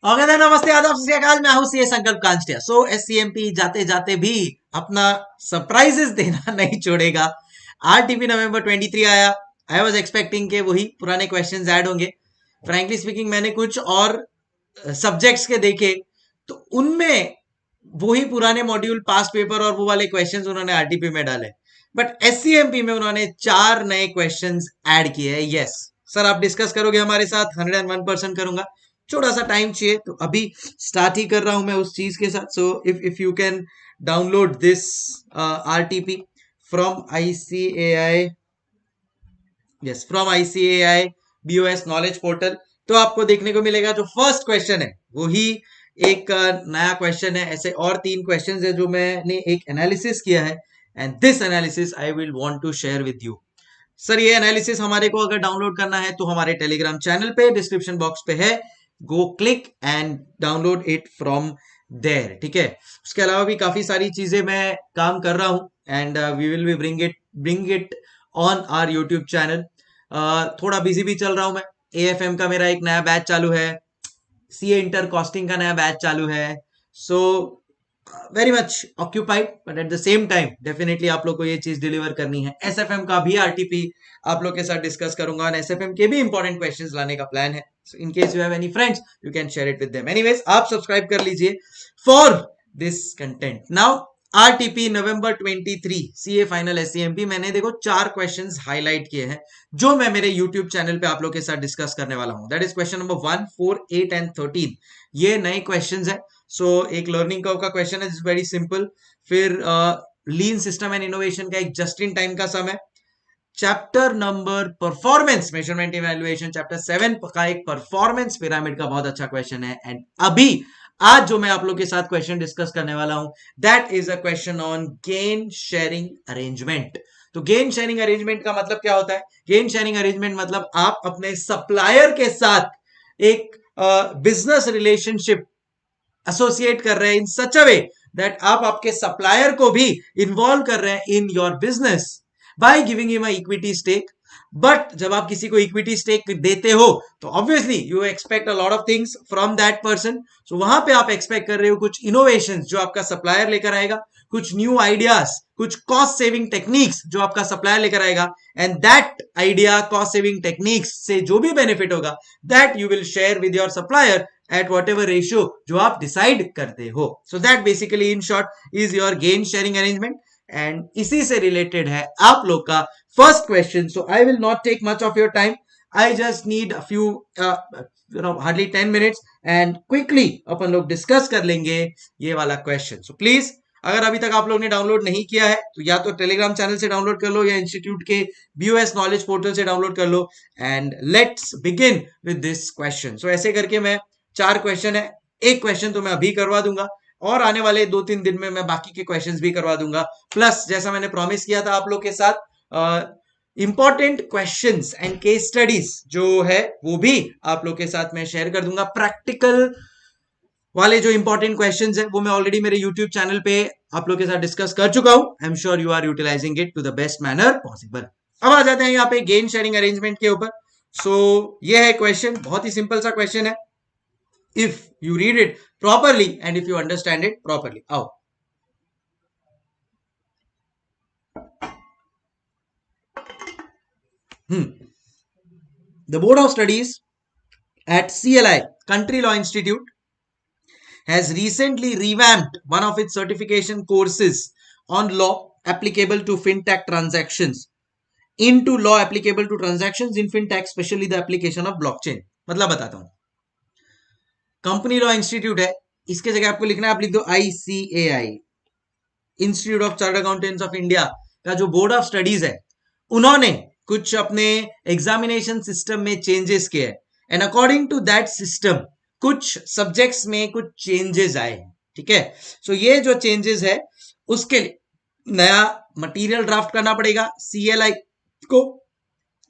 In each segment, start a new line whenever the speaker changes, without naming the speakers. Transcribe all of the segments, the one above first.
Okay then, नमस्ते आदाब सत श्री अकाल, मैं हूं सीए संकल्प कांचटिया। सो एससीएमपी जाते जाते भी अपना सरप्राइजेस देना नहीं छोड़ेगा। आरटीपी नवंबर 23 आया। आई वाज एक्सपेक्टिंग के वही पुराने क्वेश्चंस ऐड होंगे। फ्रैंकली स्पीकिंग मैंने कुछ और सब्जेक्ट्स के देखे, तो उनमें वही पुराने मॉड्यूल पास्ट पेपर और वो वाले क्वेश्चंस उन्होंने आरटीपी में डाले। बट एससीएमपी में उन्होंने 4 नए क्वेश्चंस ऐड किए हैं। यस सर, आप डिस्कस करोगे हमारे साथ? 101% करूंगा। थोड़ा सा टाइम चाहिए, तो अभी स्टार्ट ही कर रहा हूं मैं उस चीज के साथ। So if you can download this RTP from ICAI, yes from ICAI BOS knowledge portal, तो आपको देखने को मिलेगा जो फर्स्ट क्वेश्चन है वो ही एक नया क्वेश्चन है। ऐसे और 3 क्वेश्चंस है जो मैंने एक एनालिसिस किया है, and this analysis I will want to share with you. Sir, ये एनालिसिस हमारे को अगर डाउनलोड करना है तो हमारे टेलीग्राम चैनल पे डिस्क्रिप्शन बॉक्स पे है, go click and download it from there. ठीक है, उसके अलावा भी काफी सारी चीजें मैं काम कर रहा हूं, and we will be bring it on our YouTube channel. थोड़ा बिजी भी चल रहा हूं मैं। एएफएम का मेरा एक नया बैच चालू है, सीए इंटर कॉस्टिंग का नया बैच चालू है। So very much occupied, but at the same time definitely आप लोग को ये चीज डिलीवर करनी है। एसएफएम का भी आरटीपी आप लोग के साथ डिस्कस करूंगा, और एसएफएम के भी इंपॉर्टेंट क्वेश्चंस लाने का प्लान है। So in case you have any friends, you can share it with them. Anyways, आप सब्सक्राइब कर लीजिए for this content. Now RTP November 23 CA final SCMP, मैंने देखो 4 क्वेश्चंस हाईलाइट किए हैं जो मैं मेरे यूट्यूब चैनल पे आप लोग के साथ डिस्कस करने वाला हूं। That is question number 1, 4, 8 and 13। ये नए क्वेश्चंस है। सो एक लर्निंग कर्व का क्वेश्चन है, वेरी सिंपल। फिर लीन सिस्टम एंड इनोवेशन का एक जस्ट इन टाइम का सम है। Chapter number performance measurement evaluation, chapter 7 का एक परफॉर्मेंस पिरामिड का बहुत अच्छा क्वेश्चन है। एंड अभी आज जो मैं आप लोग के साथ क्वेश्चन डिस्कस करने वाला हूं, that is a question on gain sharing arrangement. तो गेन शेयरिंग अरेंजमेंट का मतलब क्या होता है? गेन शेयरिंग अरेंजमेंट मतलब आप अपने सप्लायर के साथ एक बिजनेस रिलेशनशिप एसोसिएट कर रहे हैं इन सच अ वे दैट आप आपके सप्लायर को भी इन्वॉल्व कर रहे हैं in your business by giving him a equity stake. But जब आप किसी को इक्विटी स्टेक देते हो तो obviously you expect a lot of things from that person. So वहां पे आप एक्सपेक्ट कर रहे हो कुछ इनोवेशंस जो आपका सप्लायर लेकर आएगा, कुछ न्यू आइडियाज, कुछ कॉस्ट सेविंग टेक्निक्स जो आपका सप्लायर लेकर आएगा, and that idea cost saving techniques से जो भी बेनिफिट होगा that you will share with your supplier at whatever ratio जो आप डिसाइड करते हो। So that basically in short is your gain sharing arrangement, and इसी से रिलेटेड है आप लोग का first question. So I will not take much of your time, I just need a few hardly 10 minutes, and quickly अपन लोग discuss कर लेंगे ये वाला क्वेश्चन। सो प्लीज, अगर अभी तक आप लोग ने डाउनलोड नहीं किया है तो या तो टेलीग्राम चैनल से डाउनलोड कर लो या इंस्टीट्यूट के बीओएस नॉलेज पोर्टल से डाउनलोड कर लो, and let's begin with this question. So ऐसे करके मैं 4 क्वेश्चन है, एक क्वेश्चन तो मैं अभी करवा दूंगा, और आने वाले 2-3 दिन में मैं बाकी के क्वेश्चंस भी करवा दूंगा। प्लस जैसा मैंने प्रॉमिस किया था आप लोग के साथ, important questions and case studies जो है वो भी आप लोग के साथ मैं शेयर कर दूंगा। प्रैक्टिकल वाले जो इंपॉर्टेंट क्वेश्चंस है वो मैं ऑलरेडी मेरे यूट्यूब चैनल पे आप लोग के साथ डिस्कस कर चुका हूं। I am sure you are utilising it to the best manner possible. अब आ जाते हैं यहाँ पे गेन शेयरिंग अरेंजमेंट के ऊपर। सो ये है क्वेश्चन, बहुत ही सिंपल सा क्वेश्चन है if you read it properly and if you understand it properly. आओ, the Board of Studies at CLI Country Law Institute has recently revamped one of its certification courses on law applicable to fintech transactions into law applicable to transactions in fintech, especially the application of blockchain. मतलब बताता हूं, company law institute है, इसके जगह आपको लिखना है, आप लिख दो ICAI, institute of chartered accountants of India का जो बोर्ड ऑफ स्टडीज है, उन्होंने कुछ अपने एग्जामिनेशन सिस्टम में चेंजेस किए, and according to that system कुछ सब्जेक्ट्स में कुछ चेंजेस आए हैं। ठीक है, सो ये जो चेंजेस है उसके लिए नया मटेरियल ड्राफ्ट करना पड़ेगा सीएलआई को,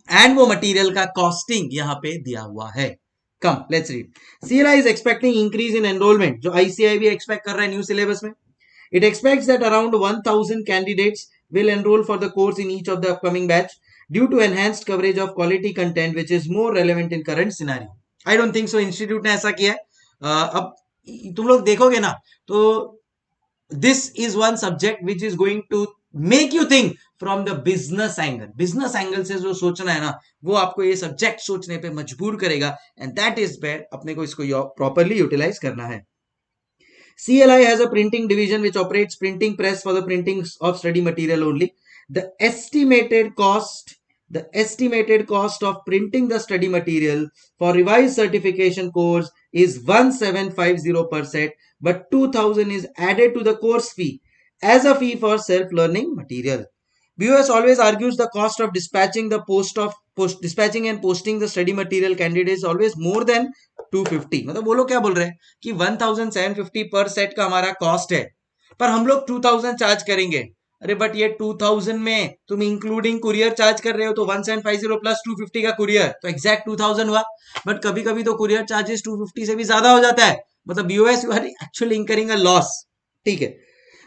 एंड वो मटेरियल का कॉस्टिंग यहां पे दिया हुआ है। Come let's read. CLI is expecting increase in enrolment, जो आईसीआई भी एक्सपेक्ट कर रहा है न्यू सिलेबस में। It expects that around 1,000 candidates will enroll for the course in each of the upcoming batch due to enhanced coverage of quality content which is more relevant in current scenario. I don't think so institute ने ऐसा किया है, अब तुम लोग देखोगे ना, तो this is one subject which is going to make you think from the business angle से जो सोचना है ना, वो आपको ये सब्जेक्ट सोचने पे मजबूर करेगा, एंड दैट इज वेयर अपने को इसको प्रॉपरली यूटिलाइज करना है. CLI has a printing division which operates printing press for the printing of study material only. The estimated cost, the estimated cost of printing the study material for revised certification course is 1750 per set, but 2000 is added to the course fee as a fee for self-learning material. BOS always argues the cost of dispatching dispatching and posting the study material candidates always more than 250. मतलब वो लोग क्या बोल रहे हैं कि 1750 पर set का हमारा कॉस्ट है, पर हम लोग 2000 चार्ज करेंगे. अरे बट ये 2000 में तुम इंक्लूडिंग कुरियर चार्ज कर रहे हो, तो 1750 प्लस 250 का कुरियर, तो एग्जैक्ट 2000 हुआ. बट कभी कभी तो कुरियर चार्जेस 250 से भी ज्यादा हो जाता है. मतलब BOS you are actually incurring a loss. ठीक है.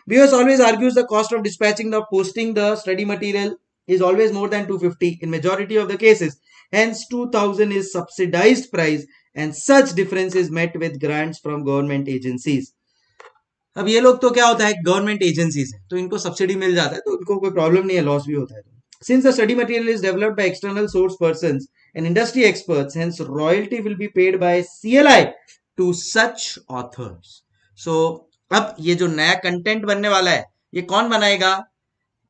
BOS always argues the cost of dispatching the posting the study material is always more than 250 in majority of the cases. Hence 2000 is subsidized price and such difference is met with grants from government agencies. अब ये लोग तो क्या होता है, government agencies है, तो इनको सब्सिडी मिल जाता है, तो उनको कोई प्रॉब्लम नहीं है, लॉस भी होता है. Since the study material is developed by external source persons and industry experts, hence royalty will be paid by CLI to such authors. So अब ये जो नया कंटेंट बनने वाला है, ये कौन बनाएगा?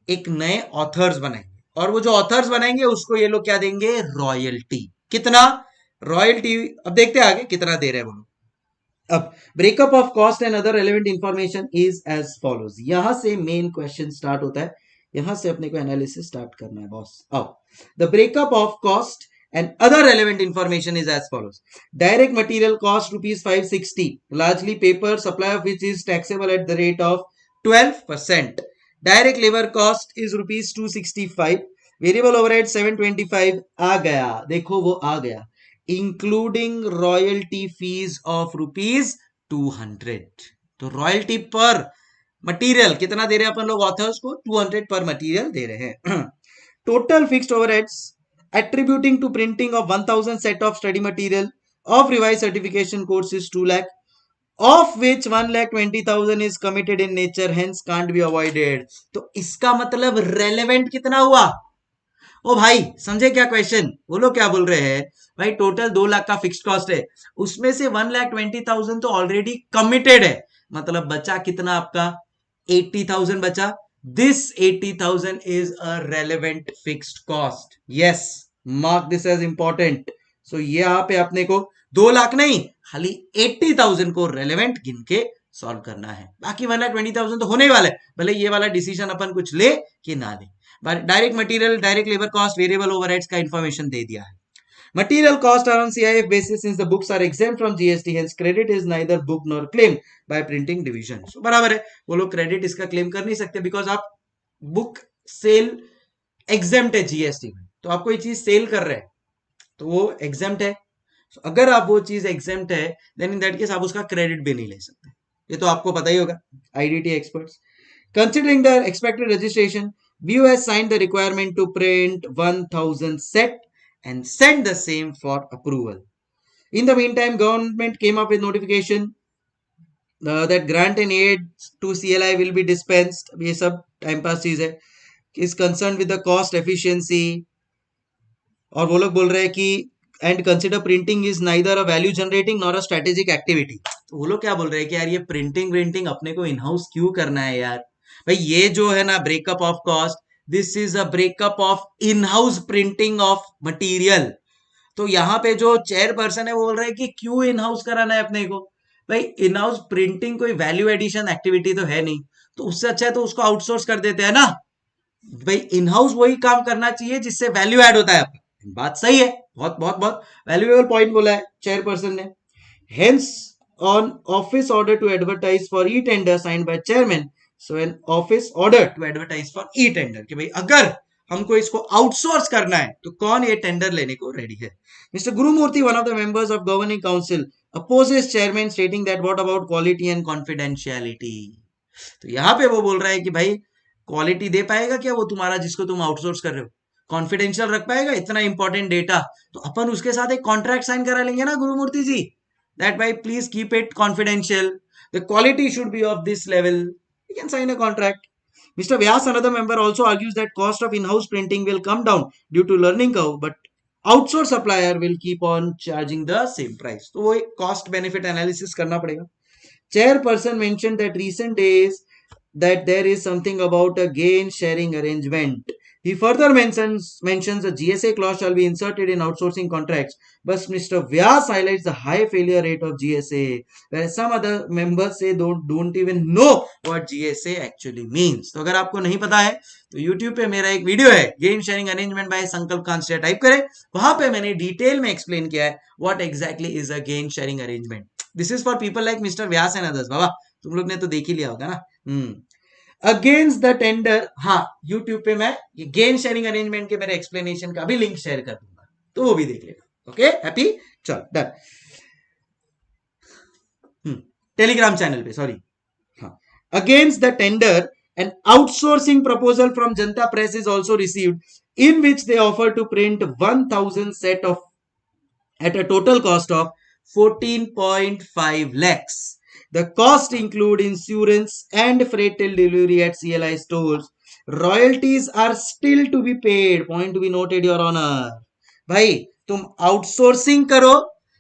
एक नए ऑथर्स बनाएंगे, और वो जो ऑथर्स बनाएंगे उसको ये लोग क्या देंगे? रॉयल्टी. कितना रॉयल्टी? अब देखते हैं आगे कितना दे रहे हैं वो लोग. अब breakup of cost and other relevant information is as follows. यहां से मेन क्वेश्चन स्टार्ट होता है, यहां से अपने को एनालिसिस स्टार्ट करना है बॉस. आओ. The breakup of cost and other relevant information is as follows. Direct material cost rupees 560, largely paper, supply of which is taxable at the rate of 12%. Direct labor cost is rupees 265. Variable overhead 725. आ गया, देखो वो आ गया, including royalty fees of rupees 200. तो royalty पर material कितना दे रहे हैं अपन लोग ऑथर्स को? 200 पर मटीरियल दे रहे हैं. Total fixed overheads attributing to printing of 1000 set of study material of revised certification course is 2 lakh, of which 1,20,000 is committed in nature, hence can't be avoided. तो इसका मतलब रेलेवेंट कितना हुआ? ओ भाई समझे क्या क्वेश्चन? वो लोग क्या बोल रहे हैं भाई, टोटल 2 लाख का फिक्स्ड कॉस्ट है, उसमें से 1,20,000 तो ऑलरेडी कमिटेड है, मतलब बचा कितना आपका? 80,000 बचा. This 80,000 is a relevant fixed cost. Yes, mark this as important. So यहाँ पे अपने को 2 लाख नहीं, खाली 80,000 को रेलेवेंट गिन के सॉल्व करना है. बाकी 1,20,000 तो होने ही वाला है, भले ये वाला डिसीजन अपन कुछ ले कि ना ले. Direct material, direct labour cost, variable overheads का इंफॉर्मेशन दे दिया है. Material cost are on CIF basis since the books are exempt from GST, hence credit is neither booked nor claimed by printing division. So बराबर है, वो लोग credit इसका claim कर नहीं सकते, बिकॉज आप बुक सेल एग्जेम्प्ट है जीएसटी में, तो आप कोई चीज सेल कर रहे हैं तो वो एग्जेम्प्ट है. so, अगर आप वो चीज एग्जेम्प्ट है, देन इन दैट केस आप उसका क्रेडिट भी नहीं ले सकते. ये तो आपको पता ही होगा, IDT experts. Considering the expected registration, BOS signed the requirement to print 1000 set and send the same for approval. In the meantime, government came up with notification that grant and aid to CLI will be dispensed. ये सब time pass चीज है. is concerned with the cost efficiency, और वो लोग बोल रहे हैं कि and consider printing is neither a value generating nor a strategic activity. तो वो लोग क्या बोल रहे हैं कि यार ये प्रिंटिंग अपने को इन हाउस क्यों करना है यार भाई? ये जो है ना breakup of cost, this is a breakup of in house printing of material. तो यहाँ पे जो चेयर पर्सन है वो बोल रहे हैं कि क्यों इन हाउस कराना है अपने को? भाई इन हाउस प्रिंटिंग कोई वैल्यू एडिशन एक्टिविटी तो है नहीं, तो उससे अच्छा है तो उसको आउटसोर्स कर देते हैं ना भाई. इन हाउस वही काम करना चाहिए जिससे वैल्यू ऐड होता है. बात सही है, बहुत बहुत बहुत वैल्यूएबल पॉइंट बोला है चेयर पर्सन ने. Hence on office order to advertise for e tender signed by chairman, so an office order to advertise for e tender, कि भाई अगर हमको इसको आउटसोर्स करना है तो कौन ये टेंडर लेने को रेडी है. Mister Gurumurthy, one of the members of governing council, opposes chairman stating that what about quality and confidentiality. तो यहाँ पे वो बोल रहा है कि भाई क्वालिटी दे पाएगा क्या वो तुम्हारा जिसको तुम आउटसोर्स कर रहे हो? कॉन्फिडेंशियल रख पाएगा इतना इंपॉर्टेंट डेटा? तो अपन उसके साथ एक कॉन्ट्रैक्ट साइन करा लेंगे ना गुरुमूर्ति जी. that by please keep it confidential, the quality should be of this level, you can sign a contract. Mr. Vyas, another member, also argues that cost of in-house printing will come down due to learning curve, but outsource supplier will keep on charging the same price. तो वो एक cost benefit analysis करना पड़ेगा. Chairperson mentioned that recent days that there is something about a gain sharing arrangement. He further mentions a GSA clause shall be inserted in outsourcing contracts. But Mr. Vyas highlights the high failure rate of GSA, whereas some other members say don't even know what GSA actually means. तो अगर आपको नहीं पता है तो YouTube पे मेरा एक वीडियो है, गेन शेयरिंग अरेंजमेंट बाय संकल्प कांस्टिया, टाइप करें, वहां पे मैंने डिटेल में एक्सप्लेन किया है what exactly is a gain sharing arrangement. This is for people like mister Vyas and others. बाबा तुम लोग ने तो देख ही लिया होगा ना. अगेंस्ट द टेंडर, हाँ यूट्यूब पे मैं ये गेन शेयरिंग अरेंजमेंट के मेरे एक्सप्लेनेशन का भी लिंक शेयर कर दूंगा, तो वो भी देख लेना. ओके, हैप्पी, चल डन. टेलीग्राम चैनल पे, सॉरी. हाँ, against the tender an outsourcing proposal from Janta Press is also received, in which they offer to print 1000 set of at a total cost of 14.5 lakhs. The cost include insurance and freight till delivery at CLI stores. Royalties are still to be paid. Point to be noted, Your Honor. भाई तुम outsourcing करो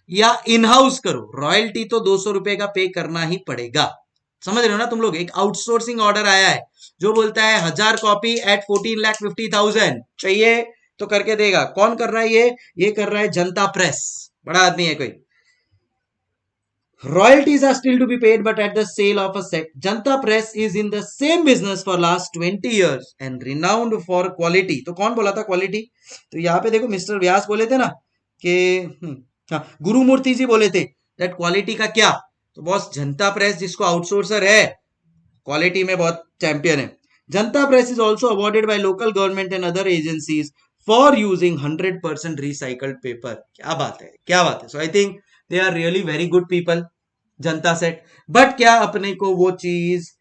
या in house करो, royalty तो 200 रुपए का पे करना ही पड़ेगा. समझ रहे हो ना तुम लोग. एक आउटसोर्सिंग ऑर्डर आया है जो बोलता है 1000 कॉपी एट 14,50,000 चाहिए तो करके देगा. कौन कर रहा है ये कर रहा है जनता प्रेस, बड़ा आदमी है कोई. Royalties are still to be paid, but at the sale of a set. Janta Press is in the same business for last 20 years and renowned for quality. तो कौन बोला था क्वालिटी? तो यहाँ पे देखो मिस्टर व्यास बोले थे ना कि हाँ, गुरुमूर्ति जी बोले थे दैट क्वालिटी का क्या. तो बॉस जनता प्रेस जिसको आउटसोर्सर है, क्वालिटी में बहुत चैंपियन है. Janata press is also awarded by local government and other agencies for using 100% recycled paper. क्या बात है, क्या बात है. So I think they are really very good people, Janata set. But क्या अपने को वो चीज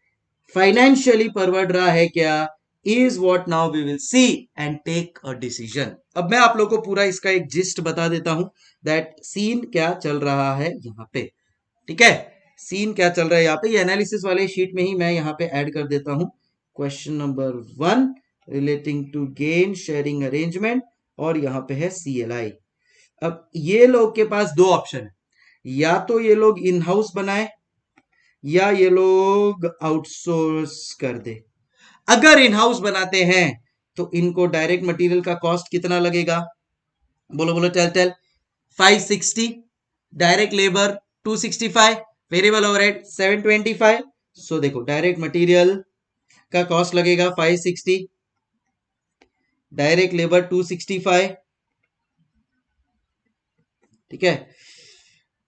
फाइनेंशियली परवड़ रहा है क्या, is what now we will see and take a decision. अब मैं आप लोग को पूरा इसका एक जिस्ट बता देता हूं दैट सीन क्या चल रहा है यहाँ पे. ठीक है, सीन क्या चल रहा है यहाँ पे, ये एनालिसिस वाले शीट में ही मैं यहाँ पे ऐड कर देता हूं. Question number 1 relating to gain sharing arrangement, और यहाँ पे है CLI. अब ये लोग के पास दो ऑप्शन है, या तो ये लोग इन हाउस बनाए या ये लोग आउटसोर्स कर दे. अगर इन हाउस बनाते हैं तो इनको डायरेक्ट मटेरियल का कॉस्ट कितना लगेगा, बोलो बोलो, tell 560, direct labour 265, variable overhead 725. So देखो डायरेक्ट मटेरियल का कॉस्ट लगेगा 560, डायरेक्ट लेबर 265, ठीक है,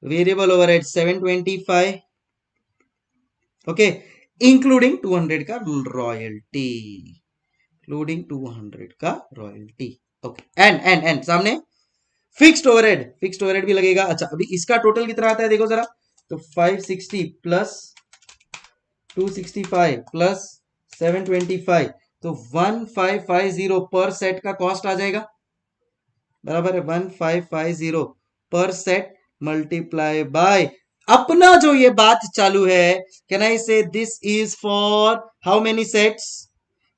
वेरिएबल ओवरहेड 725, ओके, इंक्लूडिंग 200 का रॉयल्टी, इंक्लूडिंग 200 का रॉयल्टी. ओके, एंड सामने फिक्स्ड ओवरहेड भी लगेगा. अच्छा, अभी इसका टोटल कितना आता है देखो जरा. तो 560 प्लस 265 प्लस 725, तो 1550 पर सेट का कॉस्ट आ जाएगा. बराबर है 1550 पर सेट मल्टीप्लाई बाय अपना जो ये बात चालू है. Can I say this is for how many sets,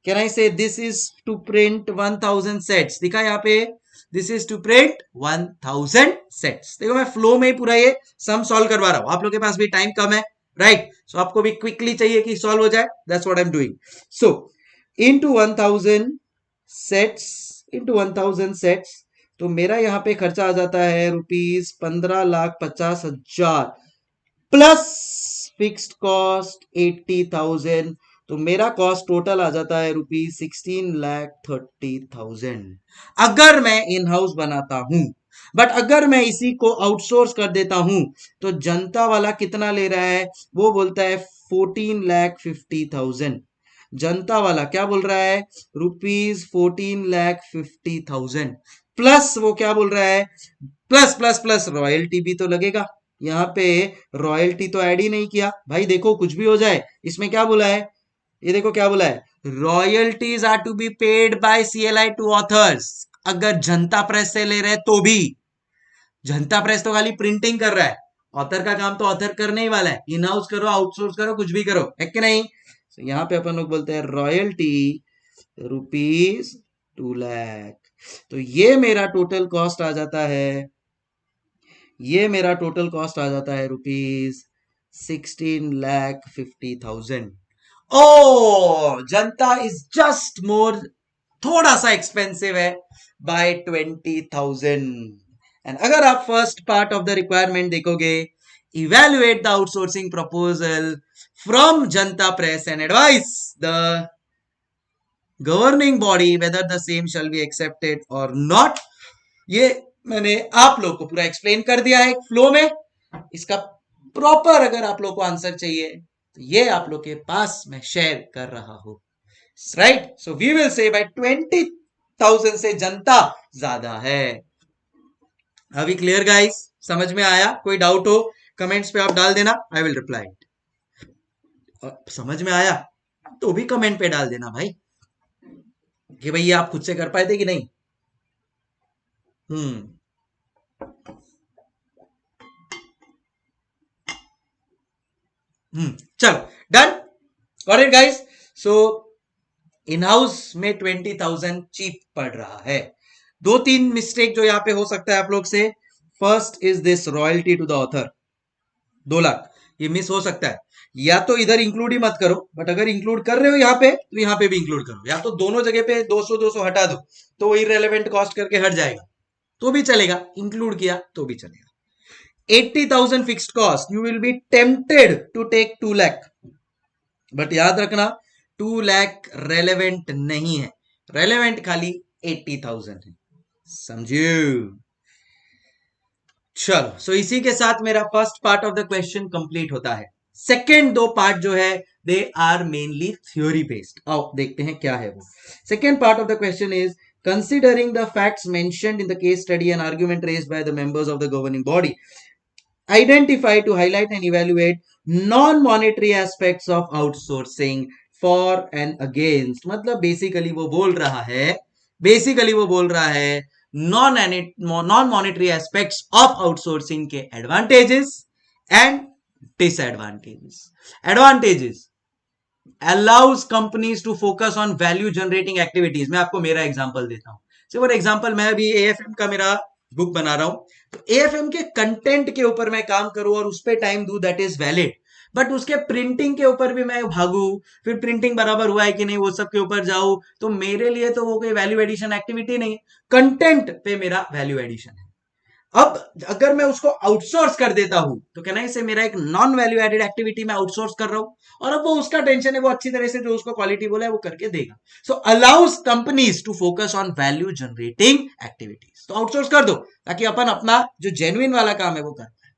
can I say this is to print 1000 sets. दिखा यहाँ पे, this is to print 1000 sets. देखो मैं फ्लो में ही पूरा ये सम सॉल्व करवा रहा हूं, आप लोग के पास भी टाइम कम है, राइट. सो आपको भी क्विकली चाहिए कि सॉल्व हो जाए, that's what I am doing. So into 1000 sets, into 1000 sets, तो मेरा यहाँ पे खर्चा आ जाता है रुपीज 15,50,000 प्लस फिक्स्ड कॉस्ट 80,000. तो मेरा कॉस्ट टोटल आ जाता है रुपीज 16,30,000 अगर मैं इन हाउस बनाता हूं. बट अगर मैं इसी को आउटसोर्स कर देता हूं तो जनता वाला कितना ले रहा है, वो बोलता है 14,50,000. जनता वाला क्या बोल रहा है, रुपीज 14,50,000 प्लस वो क्या बोल रहा है, प्लस प्लस प्लस रॉयल्टी भी तो लगेगा. यहाँ पे रॉयल्टी तो ऐड ही नहीं किया भाई. देखो कुछ भी हो जाए, इसमें क्या बोला है, ये देखो क्या बोला है, royalties are to be paid by CLI to authors. अगर जनता प्रेस से ले रहे तो भी, जनता प्रेस तो खाली प्रिंटिंग कर रहा है ऑथर का काम तो ऑथर करने ही वाला है, इन हाउस करो आउटसोर्स करो कुछ भी करो, है कि नहीं। so, यहाँ पे अपन लोग बोलते हैं रॉयल्टी ₹2 लाख। तो ये मेरा टोटल कॉस्ट आ जाता है, ये मेरा टोटल कॉस्ट आ जाता है ₹16,50,000। ओ जनता इज जस्ट मोर, थोड़ा सा एक्सपेंसिव है बाय 20,000। एंड अगर आप first part of the requirement देखोगे, evaluate the outsourcing proposal from Janata press and advise the governing body whether the same shall be accepted और नॉट। ये मैंने आप लोग को पूरा एक्सप्लेन कर दिया है फ्लो में। इसका प्रॉपर अगर आप लोग को आंसर चाहिए तो ये आप लोग के पास मैं शेयर कर रहा हूं, right. So we will say by 20,000 से जनता ज्यादा है। अभी क्लियर गाइस, समझ में आया? कोई डाउट हो कमेंट्स पे आप डाल देना, आई विल रिप्लाई। समझ में आया तो भी कमेंट पे डाल देना भाई कि भाई ये आप खुद से कर पाए थे कि नहीं। चलो done, got it guys. So in house में 20,000 चीप पड़ रहा है। 2-3 मिस्टेक जो यहां पे हो सकता है आप लोग से, first is this royalty to the author 2 lakh, ये मिस हो सकता है। या तो इधर इंक्लूड ही मत करो, बट अगर इंक्लूड कर रहे हो यहाँ पे तो यहाँ पे भी इंक्लूड करो, या तो दोनों जगह पे 200 हटा दो तो वो इररिलेवेंट कॉस्ट करके हट जाएगा तो भी चलेगा, इंक्लूड किया तो भी चलेगा। 80,000 fixed cost, you will be tempted to take 2 lakh, but याद रखना 2 लाख रेलेवेंट नहीं है, रेलेवेंट खाली 80,000 है, समझिए। चलो सो इसी के साथ मेरा first part of the question complete होता है। सेकेंड 2 पार्ट जो है they are mainly theory based. आओ देखते हैं क्या है वो। Second part of the question is considering the facts mentioned in the case study and argument raised by the members of the governing body, identify to highlight and evaluate non-monetary aspects of outsourcing for and against। मतलब basically वो बोल रहा है non monetary aspects of outsourcing के advantages and disadvantages. Advantages allows companies to focus on value generating activities। मैं आपको मेरा example देता हूं। सो फॉर एग्जांपल मैं अभी एएफएम का मेरा बुक बना रहा हूं, तो एएफएम के कंटेंट के ऊपर मैं काम करूं और उस पर टाइम दूं, दैट इज वैलिड। बट उसके प्रिंटिंग के ऊपर भी मैं भागू, फिर प्रिंटिंग बराबर हुआ है कि नहीं वो सब के ऊपर जाऊं, तो मेरे लिए तो वो कोई वैल्यू एडिशन एक्टिविटी नहीं है, कंटेंट पे मेरा वैल्यू एडिशन है। अब अगर मैं उसको आउटसोर्स कर देता हूं तो कहना इसे मेरा एक नॉन वैल्यू एडेड एक्टिविटी मैं आउटसोर्स कर रहा हूं, और अब वो उसका टेंशन है, वो अच्छी तरह से जो उसको क्वालिटी बोला है वो करके देगा। So allows companies to focus on value generating activities. तो आउटसोर्स कर दो ताकि अपन अपना जो जेन्युइन वाला काम है वो कर पाए।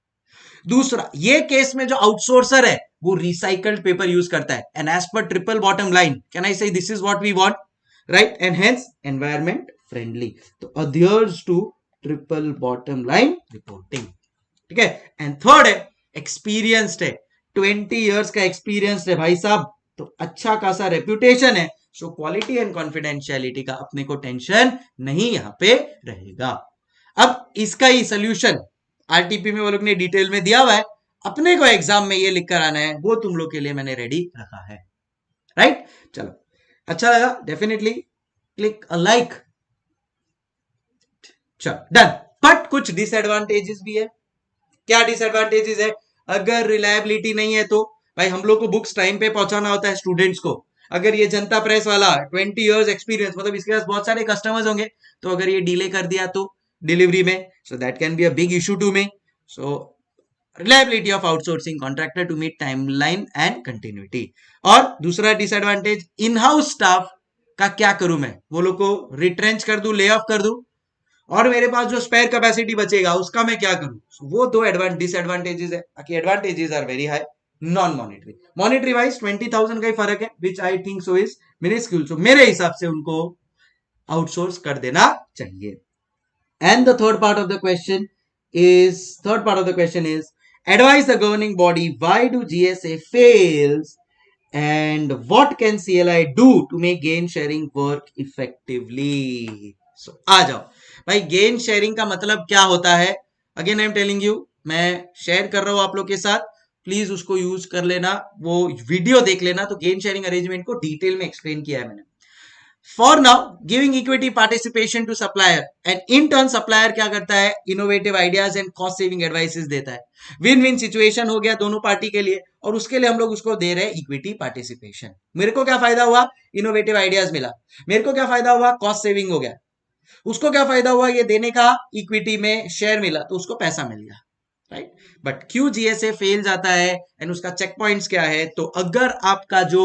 दूसरा, ये केस में जो आउटसोर्सर है वो रिसाइकल्ड पेपर यूज करता है, and as per triple bottom line can I say this is what we want, right, and hence environment friendly, तो adheres to triple bottom line reporting, ठीक है। एंड थर्ड है experienced है, 20 years का experience है भाई साहब, तो अच्छा खासा रेप्यूटेशन है, सो क्वालिटी एंड कॉन्फिडेंशियलिटी का अपने को टेंशन नहीं यहां पे रहेगा। अब इसका ही सोल्यूशन आरटीपी में वो लोग ने डिटेल में दिया हुआ है, अपने को एग्जाम में ये लिख कर आना है, वो तुम लोग के लिए मैंने रेडी रखा है, राइट। चलो अच्छा लगा, डेफिनेटली क्लिक अ लाइक। चलो डन। बट कुछ डिसएडवांटेजेस भी है। क्या डिसएडवांटेजेस है? अगर रिलायबिलिटी नहीं है तो भाई हम लोग को बुक्स टाइम पे पहुंचाना होता है स्टूडेंट्स को। अगर ये जनता प्रेस वाला 20 इयर्स एक्सपीरियंस, मतलब इसके पास बहुत सारे कस्टमर्स होंगे, तो अगर ये डिले कर दिया तो डिलीवरी में, so that can be a big issue to me. So reliability of outsourcing contractor to meet timeline and continuity. और दूसरा डिसएडवांटेज, इन हाउस स्टाफ का क्या करूं मैं, वो लोग को रिट्रेंच कर दूं, ले ऑफ कर दूं, और मेरे पास जो स्पेयर कैपेसिटी बचेगा उसका मैं क्या करूं। वो 2 डिसएडवांटेजेस है। बाकी advantages are very high. Non monetary, monetary wise 20,000 का ही फर्क है, which I think so is minuscule, so मेरे हिसाब से उनको आउटसोर्स कर देना चाहिए। And the third part of the question is advise the governing body why do GSA fails and what can CLI do to make gain sharing work effectively. So आ जाओ भाई, गेन शेयरिंग का मतलब क्या होता है? Again I am telling you, मैं share कर रहा हूं आप लोग के साथ, प्लीज उसको यूज कर लेना, वो वीडियो देख लेना। तो गेन शेयरिंग अरेंजमेंट को डिटेल में एक्सप्लेन किया है मैंने। For now giving equity participation to supplier and in turn supplier क्या करता है, innovative ideas and cost saving advices देता है। विन विन सिचुएशन हो गया दोनों पार्टी के लिए, और उसके लिए हम लोग उसको दे रहे हैं इक्विटी पार्टिसिपेशन। मेरे को क्या फायदा हुआ, इनोवेटिव आइडियाज मिला। मेरे को क्या फायदा हुआ, कॉस्ट सेविंग हो गया। उसको क्या फायदा हुआ, ये देने का, इक्विटी में शेयर मिला तो उसको पैसा मिल गया, राइट। बट क्यों जीएसए फेल जाता है एंड उसका चेक पॉइंट्स क्या है, तो अगर आपका जो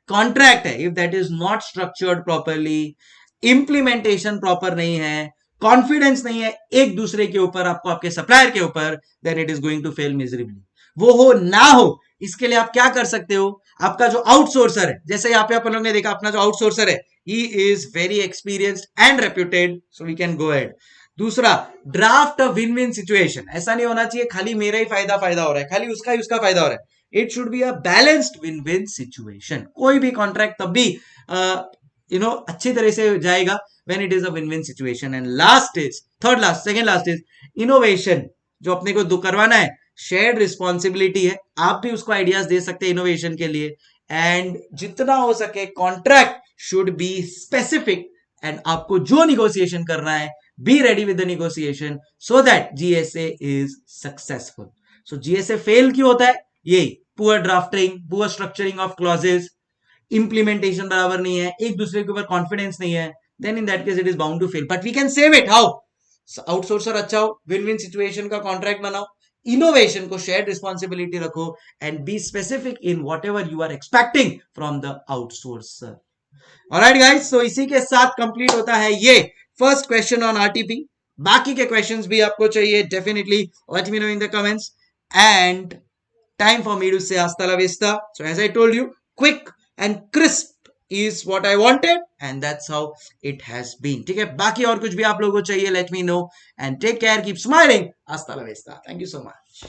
कॉन्ट्रैक्ट है, if that is not structured properly, implementation proper नहीं है, कॉन्फिडेंस नहीं है एक दूसरे के ऊपर, आपको आपके सप्लायर के ऊपर, then it is going to fail miserably. वो हो ना हो, इसके लिए आप क्या कर सकते हो, आपका जो आउटसोर्सर है, जैसे यहाँ पे अपन लोग ने देखा अपना जो आउटसोर्सर है, he is very experienced and reputed, so we can go ahead. दूसरा, draft a win win situation. ऐसा नहीं होना चाहिए खाली मेरा ही फायदा हो रहा है, खाली उसका ही उसका फायदा हो रहा है। It should be a balanced win win situation. कोई भी कॉन्ट्रैक्ट तब भी अच्छी तरह से जाएगा when it is a win win situation. And last is, second last is innovation. जो अपने को करवाना है, शेयर्ड रिस्पॉन्सिबिलिटी है, आप भी उसको आइडियाज दे सकते हैं इनोवेशन के लिए। एंड जितना हो सके contract should be specific, and आपको जो निगोसिएशन करना है, be ready with the negotiation so that GSA is successful. So GSA fail क्यों होता है, यही poor drafting, poor structuring of clauses, implementation बराबर नहीं है, एक दूसरे के ऊपर confidence नहीं है, then in that case it is bound to fail. But we can save it. How? Outsourcer अच्छा हो, विन विन सिचुएशन का कॉन्ट्रैक्ट बनाओ, इनोवेशन को शेयर्ड रिस्पॉन्सिबिलिटी रखो, and be specific in whatever you are expecting from the outsourcer. Alright guys, so इसी के साथ complete होता है ये फर्स्ट क्वेश्चन ऑन आरटीपी। बाकी के क्वेश्चंस भी आपको चाहिए, definitely let me know in the comments. And time for me to say hasta la vista. So as I told you, quick and crisp is what I wanted, and that's how it has been. ठीक है, बाकी और कुछ भी आप लोगों को चाहिए, let me know, and take care, keep smiling. Hasta la vista. Thank you so much.